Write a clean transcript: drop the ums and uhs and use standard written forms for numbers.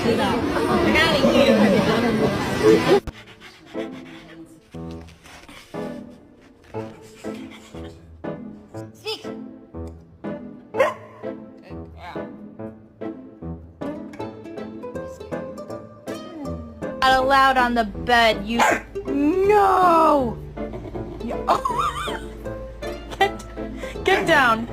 知道，我刚刚领域了。Speak. Out loud on the bed, you... No! Get down.